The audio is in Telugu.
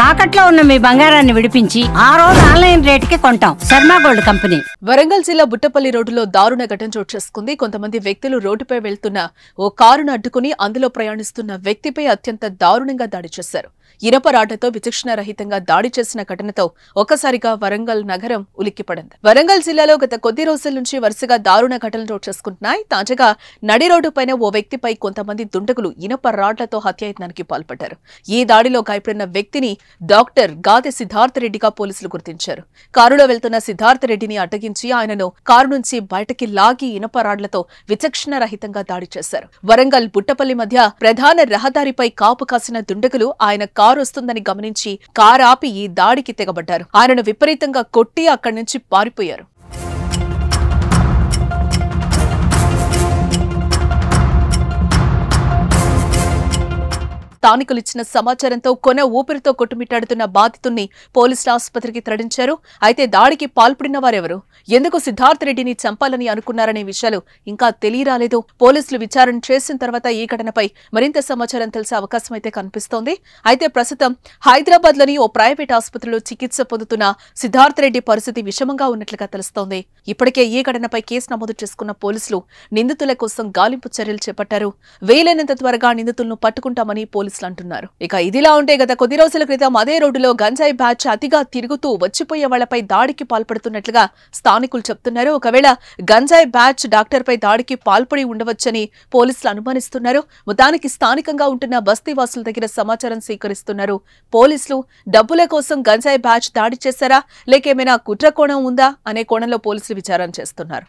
తాకట్లో ఉన్న మీ బంగారాన్ని విడిపించి ఆ రోజు ఆన్లైన్ రేటుకి కొంటాం. Sharma gold company. వరంగల్ జిల్లా బుట్టపల్లి రోడ్డులో దారుణ ఘటన చోటు చేసుకుంది. కొంతమంది వ్యక్తులు రోడ్డుపై వెళ్తున్న ఓ కారును అడ్డుకుని అందులో ప్రయాణిస్తున్న వ్యక్తిపై అత్యంత దారుణంగా దాడి చేశారు. ఇనప రాడ్లతో విచక్షణ రహితంగా దాడి చేసిన ఘటనతో ఒక్కసారిగా వరంగల్ నగరం ఉలిక్కిపడింది. వరంగల్ జిల్లాలో గత కొద్ది రోజుల నుంచి వరుసగా దారుణ ఘటనలు చోటు చేసుకుంటున్నాయి. తాజాగా నడి రోడ్డుపైన ఓ వ్యక్తిపై కొంతమంది దుండగులు ఇనప రాడ్లతో హత్యాయత్నానికి పాల్పడ్డారు. ఈ దాడిలో గాయపడిన వ్యక్తిని డాక్టర్ గాదె సిద్ధార్థ రెడ్డిగా పోలీసులు గుర్తించారు. కారులో వెళ్తున్న సిద్ధార్థ రెడ్డిని అడ్డగించి ఆయనను కారు నుంచి బయటకి లాగి ఇనప రాడ్లతో విచక్షణ రహితంగా దాడి చేశారు. వరంగల్ బుట్టపల్లి మధ్య ప్రధాన రహదారిపై కాపు కాసిన దుండగులు ఆయన కారు వస్తుందని గమనించి కారు ఆపి ఈ దాడికి తెగబడ్డారు. ఆయనను విపరీతంగా కొట్టి అక్కడి నుంచి పారిపోయారు. స్థానికులు ఇచ్చిన సమాచారంతో కొన ఊపిరితో కొట్టుమిట్టాడుతున్న బాధితుణ్ణి పోలీసులు ఆసుపత్రికి తరలించారు. అయితే దాడికి పాల్పడిన వారెవరు, ఎందుకు సిద్ధార్థ రెడ్డిని చంపాలని అనుకున్నారనే విషయాలు ఇంకా తెలియరాలేదు. పోలీసులు విచారణ చేసిన తర్వాత ఈ ఘటనపై మరింత సమాచారం తెలిసే అవకాశం అయితే కనిపిస్తోంది. అయితే ప్రస్తుతం హైదరాబాద్ లోని ఓ ప్రైవేట్ ఆసుపత్రిలో చికిత్స పొందుతున్న సిద్ధార్థ రెడ్డి పరిస్థితి విషమంగా ఉన్నట్లుగా తెలుస్తోంది. ఇప్పటికే ఈ ఘటనపై కేసు నమోదు చేసుకున్న పోలీసులు నిందితుల కోసం గాలింపు చర్యలు చేపట్టారు. వీలైనంత త్వరగా నిందితులను పట్టుకుంటామని పోలీసులు అంటున్నారు. ఇక ఇదిలా ఉంటే గత కొద్ది రోజుల క్రితం అదే రోడ్డులో గంజాయి బ్యాచ్ అతిగా తిరుగుతూ వచ్చిపోయే వాళ్లపై దాడికి పాల్పడుతున్నట్లుగా స్థానికులు చెప్తున్నారు. ఒకవేళ గంజాయి బ్యాచ్ డాక్టర్ పై దాడికి పాల్పడి ఉండవచ్చని పోలీసులు అనుమానిస్తున్నారు. మొత్తానికి స్థానికంగా ఉంటున్న బస్తీవాసుల దగ్గర సమాచారం సేకరిస్తున్నారు పోలీసులు. డబ్బుల కోసం గంజాయి బ్యాచ్ దాడి చేశారా, లేకేమైనా కుట్ర కోణం ఉందా అనే కోణంలో పోలీసులు విచారణ చేస్తున్నారు.